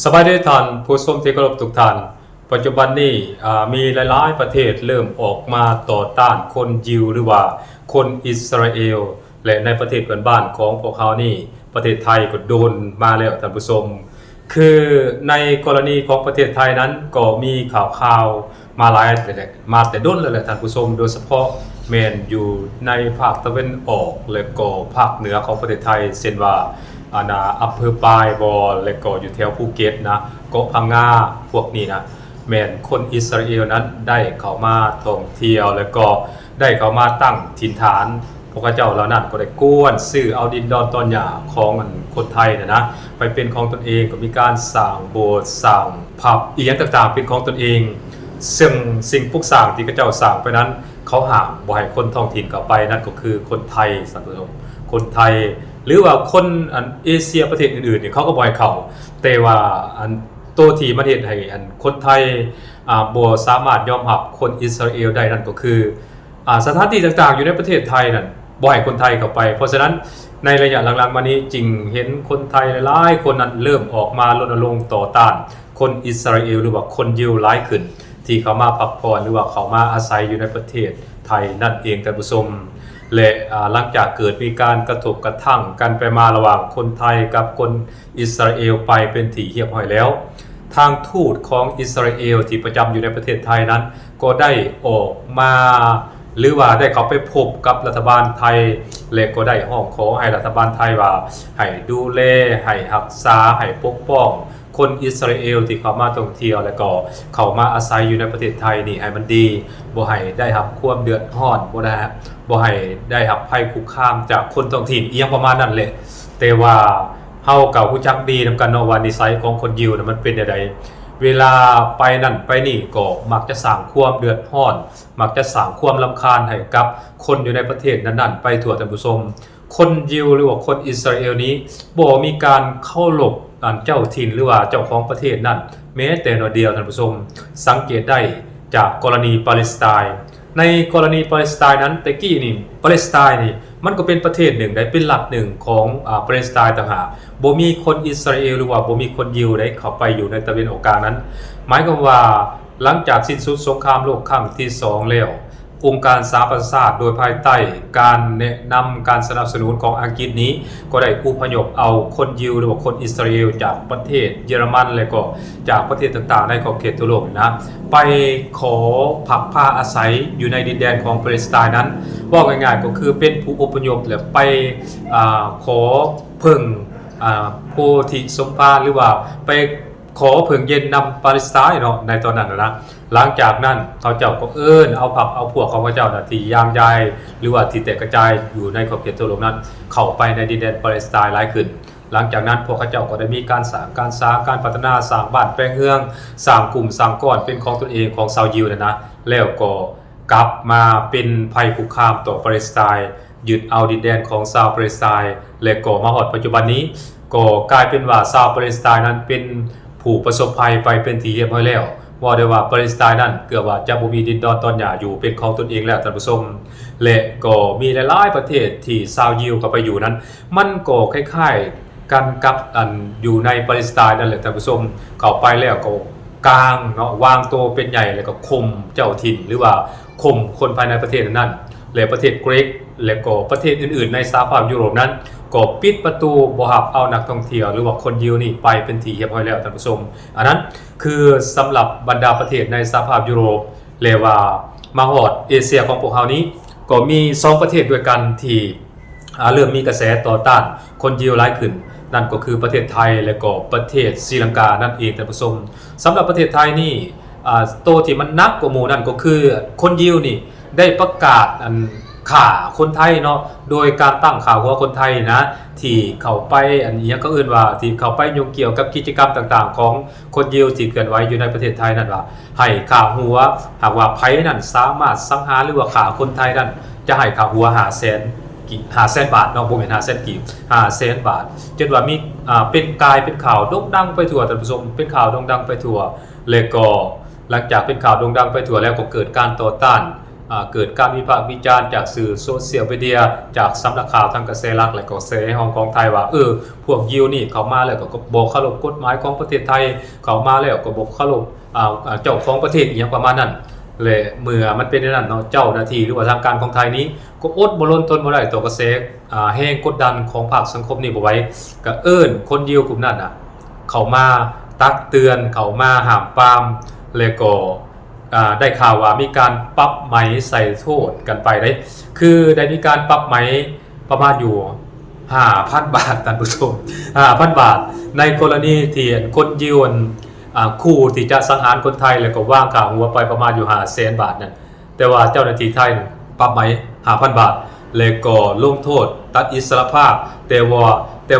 สบายดีท่านผู้ชมที่เคารพทุกท่านปัจจุบันนี้มีหลายๆประเทศเริ่มออกมาต่อต้านคนยิวหรือว่าคนอิสราเอลและในประเทศเพื่อนบ้านของพวกเขานี่ประเทศไทยก็โดนมาแล้วท่านผู้ชมคือในกรณีของประเทศไทยนั้นก็มีข่าวมาหลายมาแต่ด้นเลยแหละท่านผู้ชมโดยเฉพาะแมนอยู่ในภาคตะวันออกและก็ภาคเหนือของประเทศไทยเช่นว่าอำเภอปายบอและก็อยู่แถวภูเก็ตนะเกาะพังงาพวกนี้นะแม่นคนอิสราเอลนั้นได้เข้ามาท่องเที่ยวแล้วก็ได้เข้ามาตั้งถิ่นฐานพวกเจ้าเหล่านั้นก็ได้ก้วนซื้อเอาดินดอนตอนหญ้าของคนไทยนะไปเป็นของตนเองก็มีการสร้างโบสถ์สร้างผับอีกอย่างต่างๆเป็นของตนเองซึ่งสิ่งพวกสร้างที่พระเจ้าสร้างไปนั้นเขาห้ามบ่ให้คนท้องถิ่นเข้าไปนั่นก็คือคนไทยสันติคนไทยหรือว่าคนเอเชียประเทศอื่นๆเนี่ยเขาก็บ่ให้เข้าแต่ว่าตัวที่ประเทศไทยคนไทยบ่สามารถยอมรับคนอิสราเอลได้นั่นก็คือสถานที่ต่างๆอยู่ในประเทศไทยนั่นบ่ให้คนไทยเข้าไปเพราะฉะนั้นในระยะหลังๆมานี้จึงเห็นคนไทยหลายๆคนนั้นเริ่มออกมารณรงค์ต่อต้านคนอิสราเอลหรือว่าคนยิวหลายขึ้นที่เขามาพักผ่อนหรือว่าเขามาอาศัยอยู่ในประเทศไทยนั่นเองท่านผู้ชมและหลังจากเกิดมีการกระทบกระทั่งกันไปมาระหว่างคนไทยกับคนอิสราเอลไปเป็นที่เรียบร้อยแล้วทางทูตของอิสราเอลที่ประจำอยู่ในประเทศไทยนั้นก็ได้ออกมาหรือว่าได้เข้าไปพบกับรัฐบาลไทยและก็ได้ห้องขอให้รัฐบาลไทยว่าให้ดูแลให้รักษาให้ปกป้องคนอิสราเอลที่เข้ามาท่องเที่ยวแล้วก็เข้ามาอาศัยอยู่ในประเทศไทยนี่ให้มันดีบ่ให้ได้รับความเดือดร้อนบ่ให้ได้รับภัยคุกคามจากคนท้องถิ่นอีหยังประมาณนั้นแหละแต่ว่าเฮาก็ฮู้จักดีนำกันเนาะว่านิสัยของคนยิวน่ะมันเป็นจังไดเวลาไปนั่นไปนี่ก็มักจะสร้างความเดือดร้อนมักจะสร้างความรำคาญให้กับคนอยู่ในประเทศนั้นๆไปทั่วท่านผู้ชมคนยิวหรือว่าคนอิสราเอลนี้บ่มีการเคารพเจ้าถิ่นหรือว่าเจ้าของประเทศนั้นแม้แต่น้อยเดียวท่านผู้ชมสังเกตได้จากกรณีปาเลสไตน์ในกรณีปาเลสไตน์นั้นแต่กี้นี่ปาเลสไตน์นี่มันก็เป็นประเทศหนึ่งได้เป็นหลักหนึ่งของปาเลสไตน์ต่างหากบ่มีคนอิสราเอลหรือว่าบ่มีคนยิวได้เข้าไปอยู่ในตะวันออกกลางนั้นหมายความว่าหลังจากสิ้นสุดสงครามโลกครั้งที่2แล้วองค์การสหประชาชาติโดยภายใต้การแนะนำการสนับสนุนของอังกฤษนี้ก็ได้อพยพเอาคนยิวหรือว่าคนอิสราเอลจากประเทศเยอรมันและก็จากประเทศต่างๆในขอบเขตทั่วโลกนะไปขอพักผ้าอาศัยอยู่ในดินแดนของปาเลสไตน์นั้นว่าง่ายๆก็คือเป็นผู้อพยพและไปขอเพิ่งโพธิสมภารหรือว่าไปขอเพิ่งเย็นนำปาเลสไตน์เนาะในตอนนั้นนะหลังจากนั้นเขาเจ้าก็เอาผักเอาพวกของเขาเจ้าที่ย่างใหญ่หรือว่าที่แตกกระจายอยู่ในขอบเขตทั่วโลกนั้นเข้าไปในดินแดนปาเลสไตน์หลายขึ้นหลังจากนั้นพวกเขาเจ้าก็ได้มีการสร้างการพัฒนาสร้างบ้านแปลงเฮืองสร้างกลุ่มสร้างก้อนเป็นของตนเองของชาวยิวนะแล้วก็กลับมาเป็นภัยคุกคามต่อปาเลสไตน์ยึดเอาดินแดนของชาวปาเลสไตน์และก็มาฮอดปัจจุบันนี้ก็กลายเป็นว่าชาวปาเลสไตน์นั้นเป็นผู้ประสบภัยไปเป็นที่เรียบร้อยแล้วว่าได้ว่าปาเลสไตน์นั้นเกือบว่าจะบ่มีดินดอนตอนหญ้าอยู่เป็นของตนเองแล้วท่านผู้ชมและก็มีหลายๆประเทศที่ชาวยิวเข้าไปอยู่นั้นมันก็คล้ายๆกันกับอยู่ในปาเลสไตน์นั่นแหละท่านผู้ชมเข้าไปแล้วก็กลางเนาะวางตัวเป็นใหญ่แล้วก็ข่มเจ้าถิ่นหรือว่าข่มคนภายในประเทศนั้นและประเทศกรีกและก็ประเทศอื่นๆในสหภาพยุโรปนั้นก็ปิดประตูบ่รับเอานักท่องเที่ยวหรือว่าคนยิวนี่ไปเป็นที่เรียบร้อยแล้วท่านผู้ชมอันนั้นคือสำหรับบรรดาประเทศในสหภาพยุโรปเรียกว่ามาฮอดเอเชียของพวกเขานี้ก็มี2ประเทศด้วยกันที่เริ่มมีกระแสต่อต้านคนยิวหลายขึ้นนั่นก็คือประเทศไทยและก็ประเทศศรีลังกานั่นเองท่านผู้ชมสำหรับประเทศไทยนี่โตที่มันนักกว่าหมู่นั่นก็คือคนยิวนี่ได้ประกาศข่าคนไทยเนาะโดยการตั้งข่าวหัวคนไทยนะที่เข้าไปอันนี้ก็อื่นว่าที่เข้าไปยุ่งเกี่ยวกับกิจกรรมต่างๆของคนยิวที่เกิดไว้อยู่ในประเทศไทยนั่นว่าให้ข่าหัวหากว่าไผนั่นสามารถสังหารหรือว่าข่าคนไทยนั่นจะให้ข่าหัว500,000 บาทเนาะบ่แม่น500,000 กีบ500,000 บาทจนว่ามีเป็นกลายเป็นข่าวโด่งดังไปทั่วท่านผู้ชมเป็นข่าวโด่งดังไปทั่วแล้วก็หลังจากเป็นข่าวโด่งดังไปทั่วแล้วก็เกิดการต่อต้าน เกิดการวิพากษ์วิจารณ์จากสื่อโซเชียลมีเดียจากสำนักข่าวทางกระแสหลักและก็กระแสของไทยว่าพวกยิวนี่เขามาแล้วก็บอกเคารพกฎหมายของประเทศไทยเขามาแล้วก็บอกเคารพเจ้าของประเทศอย่างประมาณนั้นเลยเมื่อมันเป็นนั้นเนาะเจ้าหน้าที่หรือว่าทางการของไทยนี้ก็อดบ่ล้นทนบ่ได้ต่อกระแสแห้งกดดันของภาคสังคมนี่บ่ไหวก็คนยิวกลุ่มนั้นเขามาตักเตือนเขามาห้ามปรามแล้วก็ได้ข่าวว่ามีการปรับไหมใส่โทษกันไปได้คือได้มีการปรับไหมประมาณอยู่ 5,000 บาทท่านผู้ชม 5,000 บาทในกรณีที่คนยิวคู่ที่จะสังหารคนไทยแล้วก็ว่างข่าวหัวไปประมาณอยู่500,000 บาทนั่นแต่ว่าเจ้าหน้าที่ไทยปรับไหม 5,000 บาทแล้วก็ลงโทษตัดอิสรภาพแต่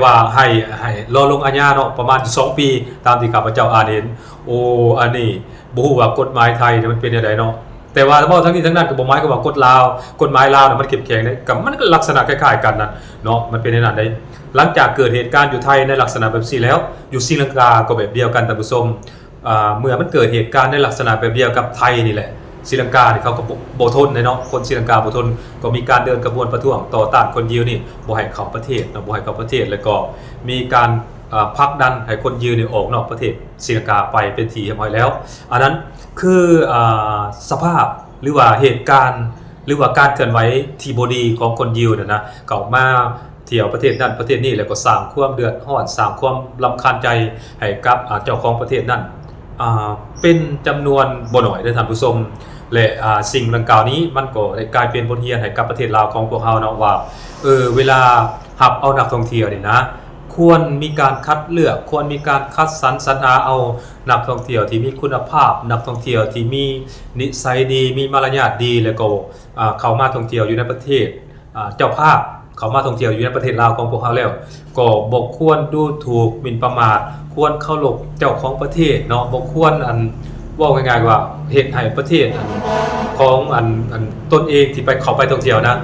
ว่าให้รอลงอาญาเนาะประมาณ2 ปีตามที่ข้าพเจ้าอ่านเห็นอันนี้บ่ฮู้ว่ากฎหมายไทยมันเป็นจังไดเนาะแต่ว่าทั้งนี้ทั้งนั้นก็บ่หมายความว่ากฎหมายลาวมันเข้มแข็งได้ก็มันก็ลักษณะคล้ายๆกันนั่นเนาะมันเป็นในนั้นได้หลังจากเกิดเหตุการณ์อยู่ไทยในลักษณะแบบนี้แล้วอยู่ศรีลังกาก็แบบเดียวกันท่านผู้ชมเมื่อมันเกิดเหตุการณ์ในลักษณะแบบเดียวกับไทยนี่แหละศรีลังกาเขาก็บ่ทนเนาะคนศรีลังกาบ่ทนก็มีการเดินกระบวนประท้วงต่อต้านคนยิวนี่บ่ให้เข้าประเทศบ่ให้เข้าประเทศแล้วก็มีการผลักดันให้คนยิวนี่ออกนอกประเทศศรีลังกาไปเป็นที่เรียบร้อยแล้วอันนั้นคือสภาพหรือว่าเหตุการณ์หรือว่าการเคลื่อนไหวที่บ่ดีของคนยิวนะเขามาเที่ยวประเทศนั้นประเทศนี้แล้วก็สร้างความเดือดร้อนสร้างความรำคาญใจให้กับเจ้าของประเทศนั้นเป็นจำนวนบ่น้อยเด้อท่านผู้ชมและสิ่งดังกล่าวนี้มันก็ได้กลายเป็นบทเรียนให้กับประเทศลาวของพวกเราเนาะว่าเวลารับเอานักท่องเที่ยวนี่นะควรมีการคัดเลือกควรมีการคัดสรรหาเอานักท่องเที่ยวที่มีคุณภาพนักท่องเที่ยวที่มีนิสัยดีมีมารยาทดีแล้วก็เข้ามาท่องเที่ยวอยู่ในประเทศเจ้าภาพเขามาท่องเที่ยวอยู่ในประเทศลาวของพวกเราแล้วก็บ่ควรดูถูกหมิ่นประมาทควรเคารพเจ้าของประเทศเนาะบ่ควรว่าง่ายๆว่าเฮ็ดให้ประเทศของตนเองที่ไปเข้าไปท่องเที่ยวนะ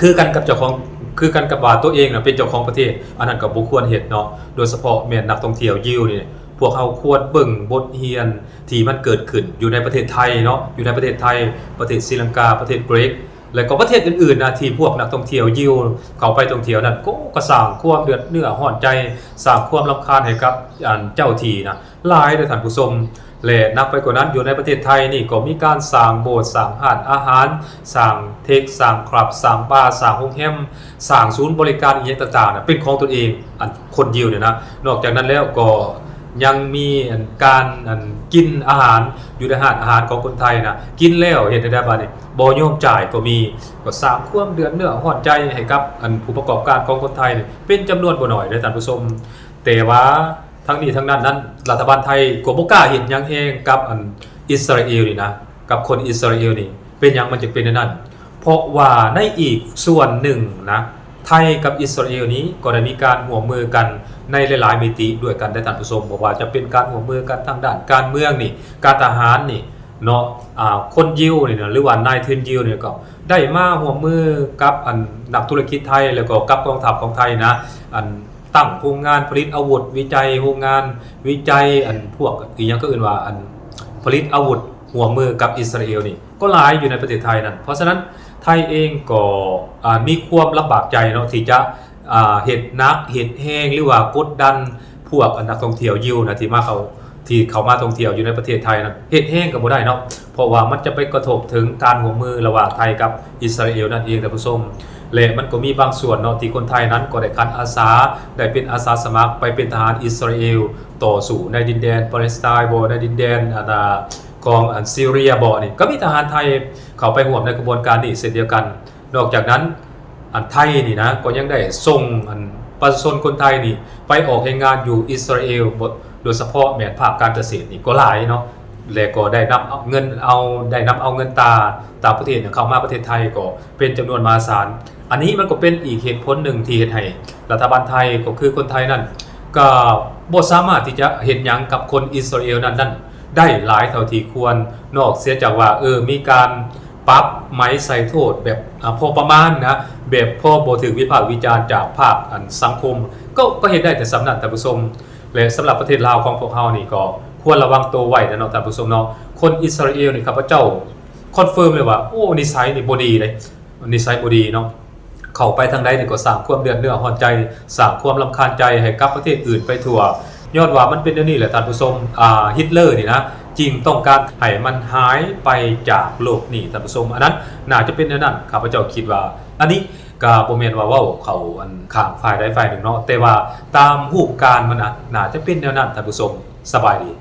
คือกันกับเจ้าของคือกันกับว่าตัวเองน่ะเป็นเจ้าของประเทศอันนั้นก็บ่ควรเฮ็ดเนาะโดยเฉพาะแม่นนักท่องเที่ยวยิวนี่พวกเขาควรเบิ่งบทเรียนที่มันเกิดขึ้นอยู่ในประเทศไทยเนาะอยู่ในประเทศไทยประเทศศรีลังกาประเทศเกรกและก็ประเทศอื่นๆนะที่พวกนักท่องเที่ยวยิวเขาไปท่องเที่ยวนั้นก็สร้างความเดือดเนื้อร้อนใจสร้างความรำคาญให้กับเจ้าที่นะหลายเด้อท่านผู้ชมและนับไปกว่านั้นอยู่ในประเทศไทยนี่ก็มีการสร้างโบสถ์สร้างร้านอาหารสร้างสร้างคลับสร้างบาร์สร้างโรงแรมสร้างศูนย์บริการอีกต่างๆเป็นของตนเองคนยิวเนี่ยนะนอกจากนั้นแล้วก็ยังมีการกินอาหารอยู่ในร้านอาหารของคนไทยนะกินแล้วเห็นได้บ่นี่บ่ยอมจ่ายก็มีก็สร้างความเดือดเนื้อร้อนใจให้กับผู้ประกอบการของคนไทยเป็นจำนวนบ่น้อยเด้อท่านผู้ชมแต่ว่าทั้งนี้ทั้งนั้นรัฐบาลไทยก็บ่กล้าเฮ็ดหยังแฮงกับอิสราเอลนี่นะกับคนอิสราเอลนี่เป็นหยังมันจึงเป็นอย่างนั้นเพราะว่าในอีกส่วนหนึ่งนะไทยกับอิสราเอลนี้ก็ได้มีการร่วมมือกันในหลายๆมิติด้วยกันได้ท่านผู้ชมบอกว่าจะเป็นการร่วมมือกันทางด้านการเมืองนี่การทหารนี่เนาะคนยิวนี่นะหรือว่านายทุนยิวนี่ก็ได้มาร่วมมือกับนักธุรกิจไทยแล้วก็กับกองทัพของไทยนะตั้งโรงงานผลิตอาวุธวิจัยโรงงานวิจัยพวกอีกอย่างก็อื่นว่าผลิตอาวุธร่วมมือกับอิสราเอลนี่ก็หลายอยู่ในประเทศไทยนั่นเพราะฉะนั้นไทยเองก็มีความลำบากใจเนาะที่จะเฮ็ดนักเฮ็ดแห้งหรือว่ากดดันพวกนักท่องเที่ยวยิวนะที่เขามาท่องเที่ยวอยู่ในประเทศไทยนะเฮ็ดแห้งก็บ่ได้เนาะเพราะว่ามันจะไปกระทบถึงการร่วมมือระหว่างไทยกับอิสราเอลนั่นเองท่านผู้ชมและมันก็มีบางส่วนเนาะที่คนไทยนั้นก็ได้คัดอาสาได้เป็นอาสาสมัครไปเป็นทหารอิสราเอลต่อสู้ในดินแดนปาเลสไตน์บ่ในดินแดนของซีเรียบ่นี่ก็มีทหารไทยเข้าไปร่วมในกระบวนการนี้เช่นเดียวกันนอกจากนั้นไทยนี่นะก็ยังได้ส่งประชาชนคนไทยนี่ไปออกแรงงานอยู่อิสราเอลโดยเฉพาะแม่นภาคการเกษตรนี่ก็หลายเนาะและก็ได้นำเอาเงินต่างประเทศเข้ามาประเทศไทยก็เป็นจำนวนมหาศาลอันนี้มันก็เป็นอีกเหตุผลหนึ่งที่เฮ็ดให้รัฐบาลไทยก็คือคนไทยนั่นก็บ่สามารถที่จะเฮ็ดหยังกับคนอิสราเอลนั้นได้หลายเท่าที่ควรนอกเสียจากว่ามีการปรับไหมใส่โทษแบบพอประมาณนะแบบพอบ่ถึงวิพากษ์วิจารณ์จากภาคสังคมก็เฮ็ดได้แต่สำนักท่านผู้ชมและสำหรับประเทศลาวของพวกเฮานี่ก็ควรระวังตัวไว้นะเนาะท่านผู้ชมเนาะคนอิสราเอลนี่ข้าพเจ้า คอนเฟิร์มเลยว่าโอ้นิสัยนี่บ่ดีเลยนิสัยบ่ดีเนาะเข้าไปทางใดนี่ก็สร้างความเดือดเนื้อร้อนใจสร้างความรำคาญใจให้กับประเทศอื่นไปทั่วยอดว่ามันเป็นอย่างนี้แหละท่านผู้ชมฮิตเลอร์นี่นะจริงต้องการให้มันหายไปจากโลกนี้ท่านผู้ชมอันนั้นน่าจะเป็นอย่างนั้นข้าพเจ้าคิดว่าอันนี้ก็บ่แม่นว่าเว้าเขาอันข้างฝ่ายใดฝ่ายหนึ่งเนาะแต่ว่าตามรูปการมันน่าจะเป็นแนวนั้นท่านผู้ชมสบายดี